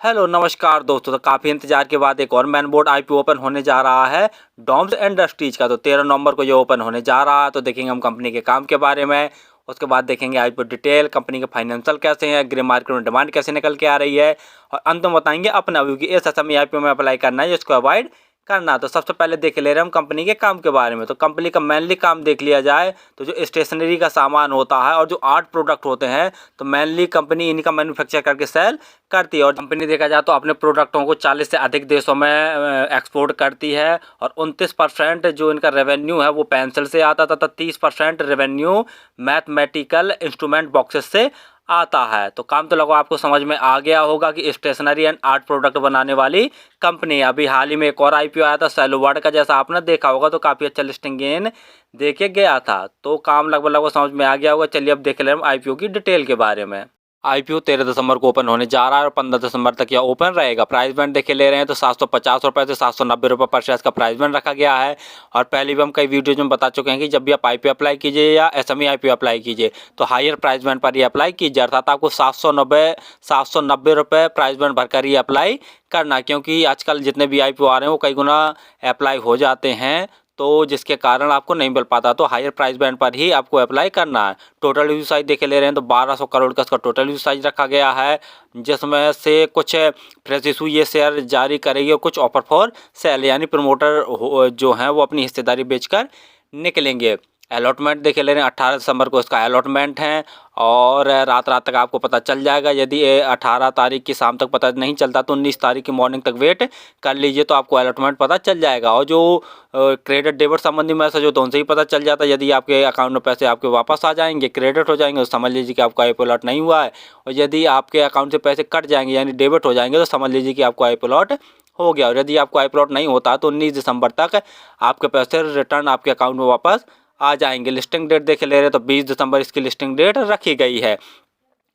Hello नमस्कार दोस्तों। तो काफ़ी इंतजार के बाद एक और मैन बोर्ड आईपीओ ओपन होने जा रहा है डॉम्स इंडस्ट्रीज का। तो 13 नवंबर को ये ओपन होने जा रहा है। तो देखेंगे हम कंपनी के काम के बारे में, उसके बाद देखेंगे आईपीओ डिटेल, कंपनी के फाइनेंशियल कैसे हैं, ग्रे मार्केट में डिमांड कैसे निकल के आ रही है, और अंत में बताएंगे अपना व्यू कि इस समय आईपीओ में अप्लाई करना है जिसको अवॉइड करना। तो सबसे पहले देख ले रहे हैं हम कंपनी के काम के बारे में। तो कंपनी का मेनली काम देख लिया जाए तो जो स्टेशनरी का सामान होता है और जो आर्ट प्रोडक्ट होते हैं तो मेनली कंपनी इनका मैन्युफैक्चर करके सेल करती है। और कंपनी देखा जाए तो अपने प्रोडक्टों को 40 से अधिक देशों में एक्सपोर्ट करती है। और 29% जो इनका रेवेन्यू है वो पेंसिल से आता था, 30% रेवेन्यू मैथमेटिकल इंस्ट्रूमेंट बॉक्सेस से आता है। तो काम तो लगो आपको समझ में आ गया होगा कि स्टेशनरी एंड आर्ट प्रोडक्ट बनाने वाली कंपनी। अभी हाल ही में एक और आईपीओ आया था सेलोवर्ड का, जैसा आपने देखा होगा, तो काफ़ी अच्छा लिस्टिंग गेन देके गया था। तो काम लगभग समझ में आ गया होगा। चलिए अब देख ले हम आईपीओ की डिटेल के बारे में। आईपीओ 13 दिसंबर को ओपन होने जा रहा है और 15 दिसंबर तक यह ओपन रहेगा। प्राइस बैंड देखे ले रहे हैं तो 750 रुपये से 790 रुपये पर शेयर का प्राइस बैंड रखा गया है। और पहले भी हम कई वीडियोज में बता चुके हैं कि जब भी आप आईपीओ अप्लाई कीजिए या एसएमई आईपीओ अप्लाई कीजिए तो हायर प्राइस बैंड पर ही अप्लाई कीजिए, अर्थात आपको 790 रुपये प्राइस बैंड भरकर ही अप्लाई करना, क्योंकि आजकल जितने भी आईपीओ आ रहे हैं वो कई गुना अप्लाई हो जाते हैं, तो जिसके कारण आपको नहीं मिल पाता। तो हायर प्राइस बैंड पर ही आपको अप्लाई करना है। टोटल यूज साइज देखे ले रहे हैं तो 1200 करोड़ का इसका टोटल यूज साइज रखा गया है, जिसमें से कुछ फ्रेश इशू ये शेयर जारी करेगी और कुछ ऑफर फॉर सेल यानी प्रमोटर जो हैं वो अपनी हिस्सेदारी बेचकर निकलेंगे। अलॉटमेंट देखे ले रहे हैं 18 दिसंबर को इसका अलॉटमेंट है और रात तक आपको पता चल जाएगा। यदि 18 तारीख की शाम तक पता नहीं चलता तो 19 तारीख की मॉर्निंग तक वेट कर लीजिए, तो आपको अलॉटमेंट पता चल जाएगा। और जो क्रेडिट डेबिट संबंधी मैसेज हो तो उनसे ही पता चल जाता है। यदि आपके अकाउंट में पैसे आपके वापस आ जाएंगे, क्रेडिट हो जाएंगे, तो समझ लीजिए कि आपका आईपीओ अलॉट नहीं हुआ है। और यदि आपके अकाउंट से पैसे कट जाएंगे यानी डेबिट हो जाएंगे तो समझ लीजिए कि आपको आईपीओ अलॉट हो गया। और यदि आपको आईपीओ अलॉट नहीं होता तो 19 दिसंबर तक आपके पैसे रिटर्न आपके अकाउंट में वापस आ जाएंगे। लिस्टिंग डेट देखे ले रहे तो 20 दिसंबर इसकी लिस्टिंग डेट रखी गई है।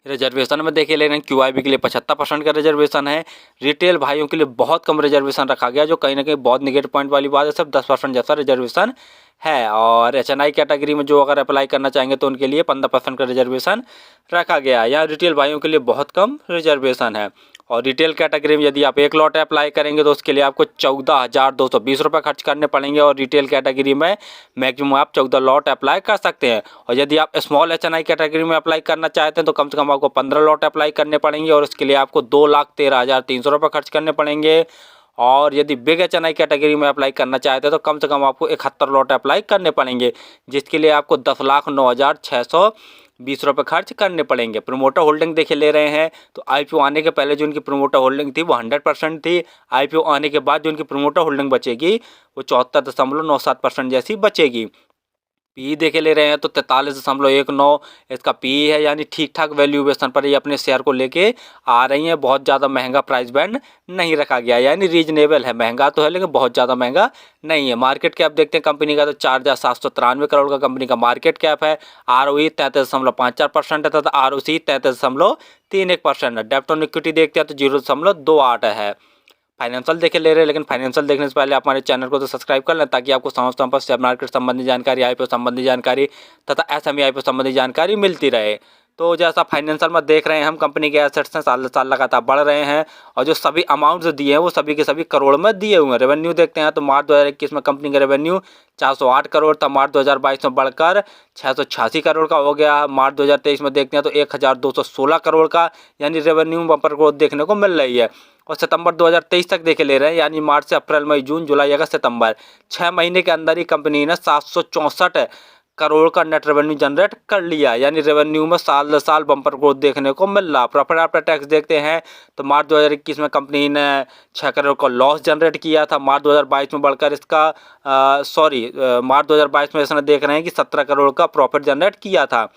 रिजर्वेशन में देखे ले रहे हैं क्यूआईबी के लिए 75% का रिजर्वेशन है। रिटेल भाइयों के लिए बहुत कम रिजर्वेशन रखा गया, जो कहीं ना कहीं बहुत निगेटिव पॉइंट वाली बात है। सिर्फ 10% जैसा रिजर्वेशन है। और एचएनआई कैटेगरी में जो अगर अप्लाई करना चाहेंगे तो उनके लिए 15% का रिजर्वेशन रखा गया है। यहाँ रिटेल भाइयों के लिए बहुत कम रिजर्वेशन है। और रिटेल कैटेगरी में यदि आप एक लॉट अप्लाई करेंगे तो उसके लिए आपको 14,220 रुपये खर्च करने पड़ेंगे। और रिटेल कैटेगरी में मैक्सिमम आप 14 लॉट अप्लाई कर सकते हैं। और यदि आप स्मॉल एचएनआई कैटेगरी में अप्लाई करना चाहते हैं तो कम से कम आपको 15 लॉट अप्लाई करने पड़ेंगे और उसके लिए आपको 2,13,300 रुपये खर्च करने पड़ेंगे। और यदि बिग एचएनआई कैटेगरी में अप्लाई करना चाहते हैं तो कम से कम आपको 71 लॉट अप्लाई करने पड़ेंगे, जिसके लिए आपको 10,09,620 रुपये खर्च करने पड़ेंगे। प्रमोटर होल्डिंग देखे ले रहे हैं तो आईपीओ आने के पहले जो उनकी प्रमोटर होल्डिंग थी वो 100% थी। आईपीओ आने के बाद जो उनकी प्रमोटर होल्डिंग बचेगी वो 74.97% जैसी बचेगी। पी देखे ले रहे हैं तो 43.19 इसका पी है, यानी ठीक ठाक वैल्यूएशन पर ये अपने शेयर को लेके आ रही हैं। बहुत ज़्यादा महंगा प्राइस बैंड नहीं रखा गया, यानी रीजनेबल है। महंगा तो है लेकिन बहुत ज़्यादा महंगा नहीं है। मार्केट कैप देखते हैं कंपनी का तो 4,793 करोड़ का कंपनी का मार्केट कैप है। ROE 33.54% है तथा ROC 33.31% है। डेब्ट ऑन इक्विटी देखते हैं तो 0.28 है। फाइनेंशियल देखे ले रहे हैं, लेकिन फाइनेंशियल देखने से पहले आप हमारे चैनल को तो सब्सक्राइब कर लें ताकि आपको समय पर शेयर मार्केट संबंधी जानकारी, आईपीओ संबंधी जानकारी तथा एसएमई आईपीओ संबंधी जानकारी मिलती रहे। तो जैसा फाइनेंशियल में देख रहे हैं हम, कंपनी के एसेट्स हैं साल साल लगातार बढ़ रहे हैं और जो सभी अमाउंट्स दिए हैं वो सभी के सभी करोड़ में दिए हुए हैं। रेवेन्यू देखते हैं तो मार्च 2021 में कंपनी का रेवेन्यू 408 करोड़ था, मार्च 2022 में बढ़कर 686 करोड़ का हो गया। मार्च 2023 में देखते हैं तो 1,216 करोड़ का यानी रेवेन्यू बम्पर ग्रोथ देखने को मिल रही है। और सितंबर 2023 तक देखे ले रहे हैं, यानी मार्च से अप्रैल मई जून जुलाई अगस्त सितंबर 6 महीने के अंदर ही कंपनी ने 764 करोड़ का नेट रेवेन्यू जनरेट कर लिया, यानी रेवेन्यू में साल साल बम्पर ग्रोथ देखने को मिल रहा। प्रॉफिट आफ्टर टैक्स देखते हैं तो मार्च 2021 में कंपनी ने 6 करोड़ का लॉस जनरेट किया था। मार्च 2022 में बढ़कर इसका मार्च 2022 में इसने देख रहे हैं कि 17 करोड़ का प्रॉफिट जनरेट किया था।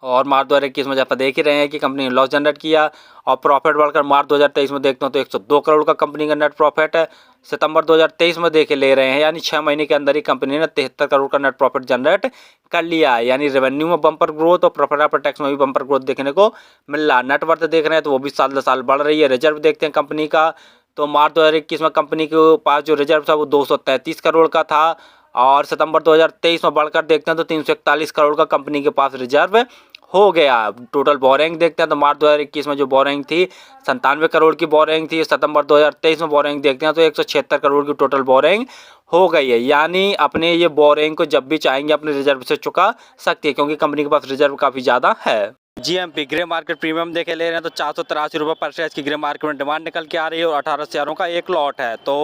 और मार्च 2021 में जब देख ही रहे हैं कि कंपनी ने लॉस जनरेट किया और प्रॉफिट बढ़कर मार्च 2023 में देखते हो तो 102 करोड़ का कंपनी का नेट प्रॉफिट है। सितंबर 2023 में देखे ले रहे हैं, यानी 6 महीने के अंदर ही कंपनी ने 73 करोड़ का नेट प्रॉफिट जनरेट कर लिया है, यानी रेवेन्यू में बम्पर ग्रोथ और प्रॉफिट आफ्टर टैक्स में भी बम्पर ग्रोथ देखने को मिल रहा। नेटवर्थ देख रहे हैं तो वो भी साल साल बढ़ रही है। रिजर्व देखते हैं कंपनी का तो मार्च 2021 में कंपनी के पास जो रिजर्व था वो 233 करोड़ का था और सितंबर 2023 में बढ़कर देखते हैं तो 341 करोड़ का कंपनी के पास रिजर्व हो गया। टोटल बोरिंग देखते हैं तो मार्च 2021 में जो बोरिंग थी 97 करोड़ की बोरिंग थी। सितंबर 2023 में बोरिंग देखते हैं तो 176 करोड़ की टोटल बोरिंग हो गई है। यानी अपने ये बोरिंग को जब भी चाहेंगे अपने रिजर्व से चुका सकती है, क्योंकि कंपनी के पास रिजर्व काफ़ी ज़्यादा है। जीएमपी ग्रे मार्केट प्रीमियम देखे ले रहे हैं तो 483 रुपये पर शेयर की ग्रे मार्केट में डिमांड निकल के आ रही है और 18 शेयरों का एक लॉट है। तो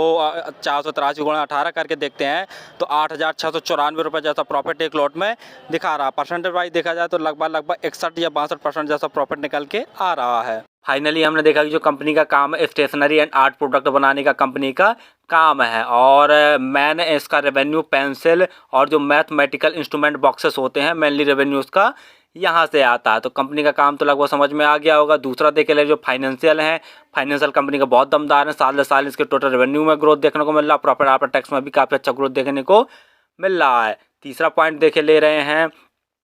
483 गुणा 18 करके देखते हैं तो 8,694 रुपये जैसा प्रॉफिट एक लॉट में दिखा रहा। परसेंटेज वाइज देखा जाए तो लगभग 61 या 62% जैसा प्रॉफिट निकल के आ रहा है। फाइनली हमने देखा कि जो कंपनी का काम है स्टेशनरी एंड आर्ट प्रोडक्ट बनाने का कंपनी का काम है, और मैंने इसका रेवेन्यू पेंसिल और जो मैथमेटिकल इंस्ट्रूमेंट बॉक्सेस होते हैं मेनली रेवेन्यू उसका यहाँ से आता है। तो कंपनी का काम तो लगभग समझ में आ गया होगा। दूसरा देखे ले जो फाइनेंशियल है, फाइनेंशियल कंपनी का बहुत दमदार है। साल साल इसके टोटल रेवेन्यू में ग्रोथ देखने को मिल रहा है, प्रॉफिट आफ्टर टैक्स में भी काफ़ी अच्छा ग्रोथ देखने को मिल रहा है। तीसरा पॉइंट देखे ले रहे हैं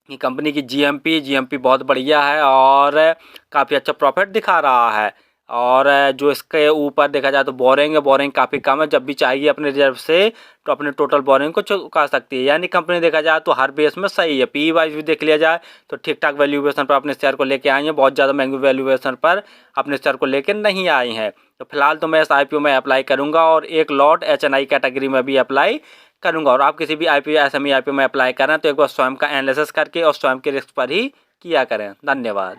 कि कंपनी की जीएमपी बहुत बढ़िया है और काफ़ी अच्छा प्रॉफिट दिखा रहा है। और जो इसके ऊपर देखा जाए तो बोरिंग काफ़ी कम है। जब भी चाहिए अपने रिजर्व से तो अपने टोटल बोरिंग को चुका सकती है। यानी कंपनी देखा जाए तो हर बेस में सही है। पी वाइज भी देख लिया जाए तो ठीक ठाक वैल्यूएशन पर अपने शेयर को लेके आई हैं, बहुत ज़्यादा महंगी वैल्यूएशन पर अपने शेयर को लेकर नहीं आई हैं। तो फिलहाल तो मैं इस IPO में अप्लाई करूँगा और एक लॉट HNI कैटेगरी में भी अप्लाई करूँगा। और आप किसी भी IPO SME IPO में अप्लाई करें तो एक बार स्वयं का एनालिसिस करके और स्वयं के रिस्क पर ही किया करें। धन्यवाद।